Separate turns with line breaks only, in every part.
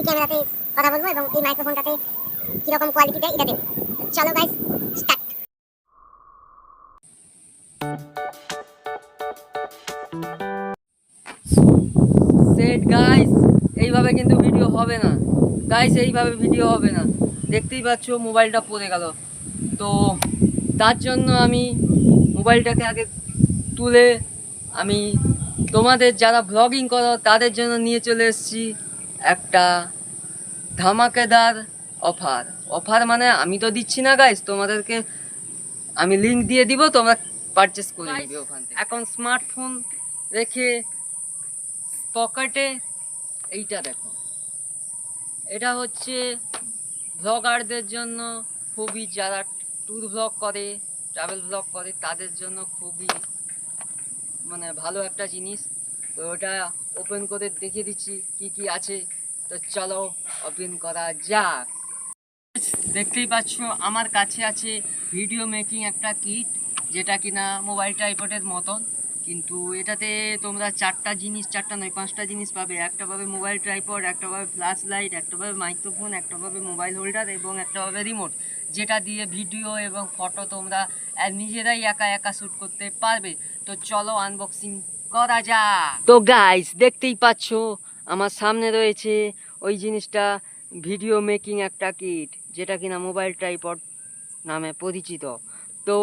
ক্যামেরাতে কথা বলবো এবং এই মাইক্রোফোনটাতে কিরকম কোয়ালিটি দেয় এটা দেখো। চলো গাইস স্টার্ট।
সেট গাইস, এইভাবে কিন্তু ভিডিও হবে না গাইস, এইভাবে ভিডিও হবে না। দেখতেই পাচ্ছ মোবাইলটা পড়ে গেল। তো তার জন্য আমি মোবাইলটাকে আগে তুলে আমি তোমাদের যারা ব্লগিং করো তাদের জন্য নিয়ে চলে এসেছি একটা ধামাকেদার অফার। অফার মানে আমি তো দিচ্ছি না গাইস, তোমাদেরকে আমি লিংক দিয়ে দিব, তোমরা পারচেস করে নিবে ওখান থেকে। এখন স্মার্টফোন রেখে পকেটে এইটা দেখো, এটা হচ্ছে ব্লগারদের জন্য খুবই, যারা ট্যুর ব্লগ করে, ট্রাভেল ব্লগ করে তাদের জন্য খুবই মানে ভালো একটা জিনিস। তো ওটা ওপেন করে দেখিয়ে দিচ্ছি কি কি আছে। তো চলো ওপেন করা যাক। দেখতেই পাচ্ছ আমার কাছে আছে ভিডিও মেকিং একটা কিট, যেটা কিনা মোবাইল ট্রাইপডের মতন, কিন্তু এটাতে তোমরা চারটা নয় 5টা জিনিস পাবে। একটা পাবে মোবাইল ট্রাইপড, একটা পাবে ফ্ল্যাশ লাইট, একটা পাবে মাইক্রোফোন, একটা পাবে মোবাইল হোল্ডার এবং একটা পাবে রিমোট, যেটা দিয়ে ভিডিও এবং ফটো তোমরা নিজেরাই একা একা শ্যুট করতে পারবে। তো চলো আনবক্সিং করা যাক। তো গাইস দেখতেই পাচ্ছ আমার সামনে রয়েছে ওই জিনিসটা, ভিডিও মেকিং একটা কিট, যেটা কিনা মোবাইল ট্রাইপড নামে পরিচিত। তো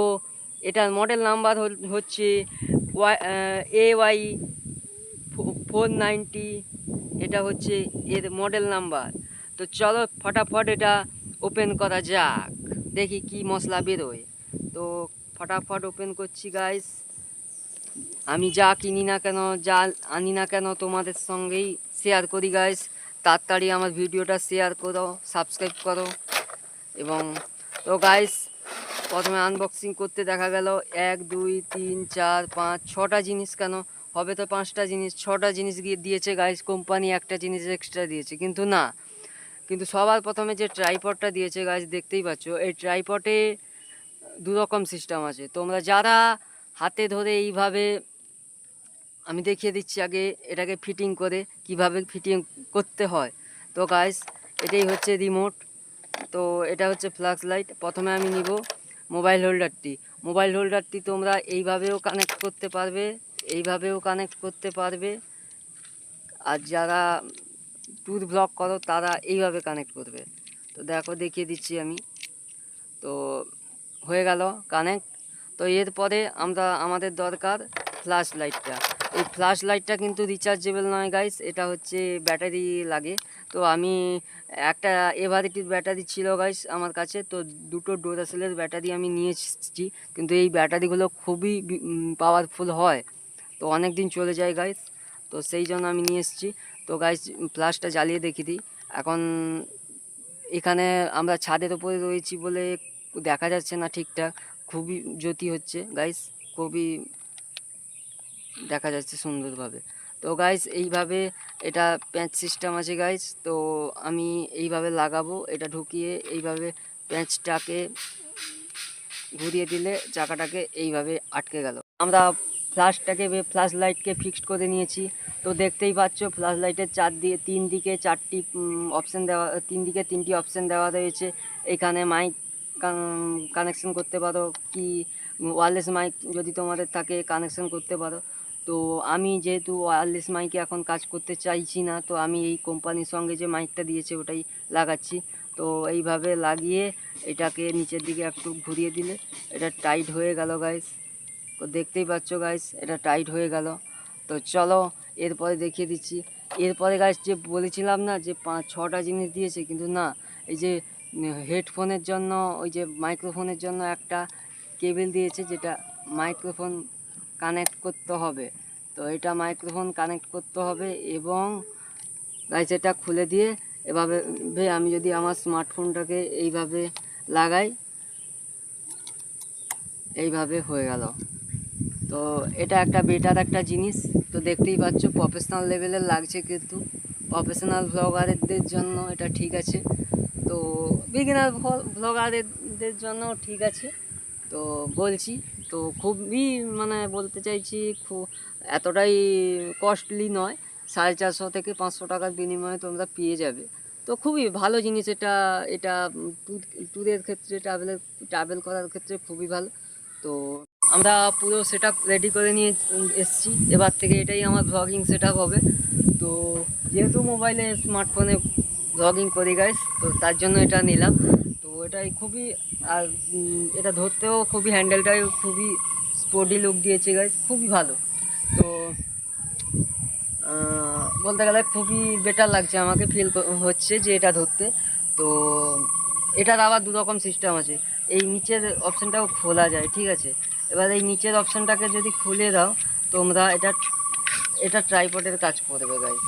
এটার মডেল নাম্বার হচ্ছে AY490, এটা হচ্ছে এর মডেল নাম্বার। তো চলো ফটাফট এটা ওপেন করা যাক, দেখি কি মশলা বেরোয়। তো ফটাফট ওপেন করছি গাইস। আমি যা কিনি না কেন, যা আনি না কেন, তোমাদের সঙ্গেই শেয়ার করি গাইস। তাড়াতাড়ি আমার ভিডিওটা শেয়ার করো, সাবস্ক্রাইব করো। এবং তো গাইস প্রথমে আনবক্সিং করতে দেখা গেল 1 2 3 4 5 6টা জিনিস, কেন হবে তো 5টা জিনিস, 6টা জিনিস দিয়েছে গাইস। কোম্পানি একটা জিনিস এক্সট্রা দিয়েছে, কিন্তু না, কিন্তু সবার প্রথমে যে ট্রাইপডটা দিয়েছে গাইস দেখতেই পাচ্ছ, এই ট্রাইপডে দু রকম সিস্টেম আছে। তোমরা যারা হাতে ধরে এইভাবে, আমি দেখিয়ে দিচ্ছি আগে এটাকে ফিটিং করে কিভাবে ফিটিং করতে হয়। তো গাইস এটাই হচ্ছে রিমোট, তো এটা হচ্ছে ফ্ল্যাশ লাইট। প্রথমে আমি নিব মোবাইল হোল্ডারটি। মোবাইল হোল্ডারটি তোমরা এইভাবেও কানেক্ট করতে পারবে, এইভাবেও কানেক্ট করতে পারবে, আর যারা ট্যুর ব্লগ করো তারা এইভাবে কানেক্ট করবে। তো দেখো দেখিয়ে দিচ্ছি আমি। তো হয়ে গেল কানেক্ট। তো এরপরে আমাদের দরকার ফ্ল্যাশ লাইটটা। এই ফ্ল্যাশ লাইটটা কিন্তু রিচার্জেবল নয় গাইস, এটা হচ্ছে ব্যাটারি লাগে। তো আমি একটা এভারেটির ব্যাটারি ছিল গাইস আমার কাছে, তো দুটো ডোরাসেলের ব্যাটারি আমি নিয়ে এসেছি, কিন্তু এই ব্যাটারিগুলো খুবই পাওয়ারফুল হয়, তো অনেক দিন চলে যায় গাইস। তো সেই জন্য আমি নিয়ে এসেছি। তো গাইস ফ্ল্যাশটা জ্বালিয়ে দেখিয়ে দিই। এখন এখানে আমরা ছাদের উপরে রয়েছি বলে দেখা যাচ্ছে না ঠিকঠাক, খুবই জ্যোতি হচ্ছে গাইস, খুবই দেখা যাচ্ছে সুন্দরভাবে। তো গাইস এইভাবে এটা প্যাঁচ সিস্টেম আছে গাইস। তো আমি এইভাবে লাগাবো, এটা ঢুকিয়ে এইভাবে প্যাঁচটাকে ঘুরিয়ে দিলে চাকাটাকে এইভাবে আটকে গেল। আমরা ফ্ল্যাশ লাইটকে ফিক্সড করে নিয়েছি। তো দেখতেই পাচ্ছ ফ্ল্যাশ লাইটের তিন দিকে 4টি অপশান দেওয়া, 3টি অপশান দেওয়া রয়েছে। এখানে মাইক কানেকশন করতে পারো, কি ওয়্যারলেস মাইক যদি তোমাদের থাকে কানেকশন করতে পারো। তো আমি যেহেতু ওয়্যারলেস মাইকে এখন কাজ করতে চাইছি না, তো আমি এই কোম্পানির সঙ্গে যে মাইকটা দিয়েছে ওটাই লাগাচ্ছি। তো এইভাবে লাগিয়ে এটাকে নিচের দিকে একটু ঘুরিয়ে দিলে এটা টাইট হয়ে গেল গাইস। তো দেখতেই পাচ্ছ গাইস এটা টাইট হয়ে গেল। তো চলো এরপরে দেখিয়ে দিচ্ছি। এরপরে গাইস যে বলেছিলাম না যে 5-6টা জিনিস দিয়েছে, কিন্তু না, এই যে হেডফোনের জন্য, ওই যে মাইক্রোফোনের জন্য একটা কেবল দিয়েছে, যেটা মাইক্রোফোন কানেক্ট করতে হবে। তো এটা মাইক্রোফোন কানেক্ট করতে হবে এবং গাইস এটা খুলে দিয়ে এভাবে আমি যদি আমার স্মার্টফোনটাকে এইভাবে লাগাই, এইভাবে হয়ে গেল। তো এটা একটা বেটার একটা জিনিস। তো দেখতেই পাচ্ছ প্রফেশনাল লেভেলের লাগছে, কিন্তু প্রফেশনাল ব্লগারদের জন্য এটা ঠিক আছে। তো বিগিনার ব্লগারদের জন্য ঠিক আছে। তো বলছি, তো খুবই মানে বলতে চাইছি খুব এতটাই কস্টলি নয়, 450 থেকে 500 টাকার বিনিময়ে তোমরা পেয়ে যাবে। তো খুবই ভালো জিনিস এটা। এটা ট্যুরের ক্ষেত্রে ট্রাভেল করার ক্ষেত্রে খুবই ভালো। তো আমরা পুরো সেট আপ রেডি করে নিয়ে এসেছি। এবার থেকে এটাই আমার ব্লগিং সেট আপ হবে। তো যেহেতু মোবাইলে স্মার্টফোনে ব্লগিং করি গাইস, তো তার জন্য এটা নিলাম। তো এটাই খুবই, আর এটা ধরতেও খুবই, হ্যান্ডেলটাই খুবই স্পোর্টি লুক দিয়েছে গাইস, খুবই ভালো। তো বলতে গেলে খুবই বেটার লাগছে, আমাকে ফিল হচ্ছে যে এটা ধরতে। তো এটার আবার দু রকম সিস্টেম আছে। এই নিচের অপশানটাও খোলা যায়, ঠিক আছে। এবার এই নিচের অপশানটাকে যদি খুলে দাও তোমরা, এটা ট্রাইপডের কাজ করবে গাইস,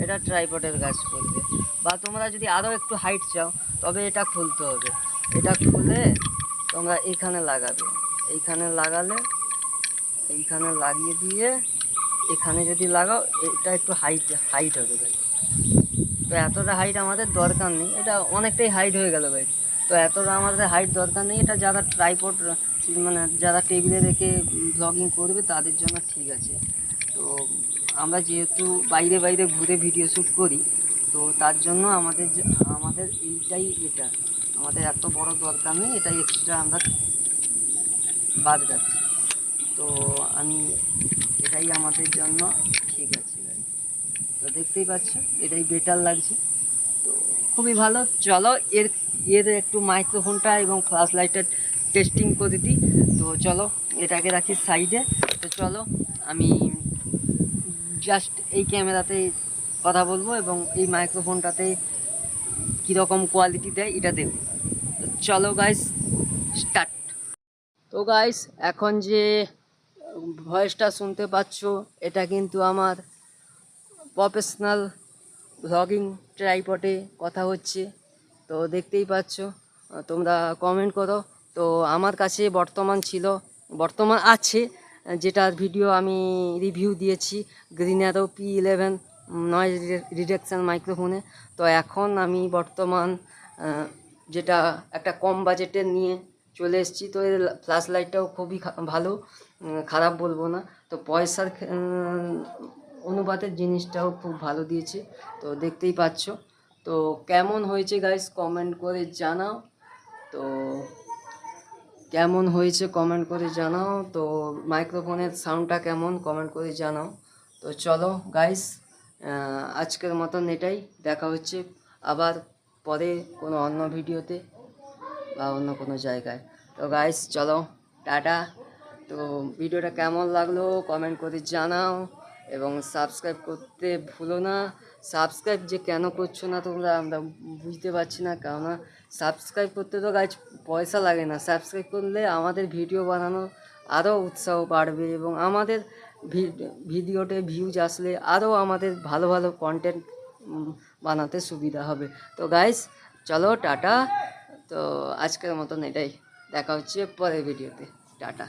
এটা ট্রাইপডের কাজ করবে। বা তোমরা যদি আরও একটু হাইট চাও তবে এটা খুলতে হবে। এটা খুলে তোমরা এইখানে লাগাবে, এইখানে লাগালে, এইখানে লাগিয়ে দিয়ে এখানে যদি লাগাও, এটা একটু হাইট হবে ভাই। তো এতটা হাইট আমাদের দরকার নেই, এটা অনেকটাই হাইট হয়ে গেল ভাই। তো এতটা আমাদের হাইট দরকার নেই, এটা যারা ট্রাইপড মানে যারা টেবিলে রেখে ব্লগিং করবে তাদের জন্য ঠিক আছে। তো আমরা যেহেতু বাইরে বাইরে ঘুরে ভিডিও শ্যুট করি, তো তার জন্য আমাদের এইটাই বেটার। আমাদের এত বড় দরকার নেই, এটাই এক্সট্রা আমরা বাদ যাচ্ছি। তো আমি এটাই আমাদের জন্য ঠিক আছে ভাই। তো দেখতেই পাচ্ছ এটাই বেটার লাগছে। তো খুবই ভালো। চলো এর একটু মাইক্রোফোনটা এবং ফ্ল্যাশ লাইটটা টেস্টিং করে দিই। তো চলো এটাকে রাখি সাইডে। তো চলো আমি জাস্ট এই ক্যামেরাতে কথা বলবো এবং এই মাইক্রোফোনটাতে কীরকম কোয়ালিটি দেয় এটা দেখব। তো চলো গাইস, স্টার্ট। তো গাইস, এখন যে ভয়েসটা শুনতে পাচ্ছ এটা কিন্তু আমার প্রফেশনাল ভ্লগিং ট্রাইপডে কথা হচ্ছে। তো দেখতেই পাচ্ছ, তোমরা কমেন্ট করো। তো আমার কাছে বর্তমান আছে, যেটার ভিডিও আমি রিভিউ দিয়েছি, green arrow P11 noise reduction মাইক্রোফোনে। তো এখন আমি বর্তমান যেটা একটা কম বাজেটের নিয়ে চলে এসেছি। তো এর ফ্ল্যাশ লাইটটাও খুবই ভালো, খারাপ বলবো না। তো পয়সার অনুপাতের জিনিসটাও খুব ভালো দিয়েছে। তো দেখতেই পাচ্ছ। তো কেমন হয়েছে গাইস কমেন্ট করে জানাও। তো কেমন হয়েছে কমেন্ট করে জানাও। তো মাইক্রোফোনের সাউন্ডটা কেমন কমেন্ট করে জানাও। তো চলো গাইস, আজকের মতন এটাই। দেখা হচ্ছে আবার পরে কোনো অন্য ভিডিওতে বা অন্য কোনো জায়গায়। তো গাইস চলো, টাটা। তো ভিডিওটা কেমন লাগলো কমেন্ট করে জানাও এবং সাবস্ক্রাইব করতে ভুলো না। সাবস্ক্রাইব যে কেন করছো না তোমরা, আমরা বুঝতে পারছি না। কেননা সাবস্ক্রাইব করতে তো গাইজ পয়সা লাগে না, সাবস্ক্রাইব করলে আমাদের ভিডিও বানানো আরও উৎসাহ বাড়বে এবং আমাদের ভিডিওতে ভিউজ আসলে আরও আমাদের ভালো ভালো কন্টেন্ট বানাতে সুবিধা হবে। তো গাইজ চলো, টাটা। তো আজকের মতন এটাই, দেখা হচ্ছে পরের ভিডিওতে, টাটা।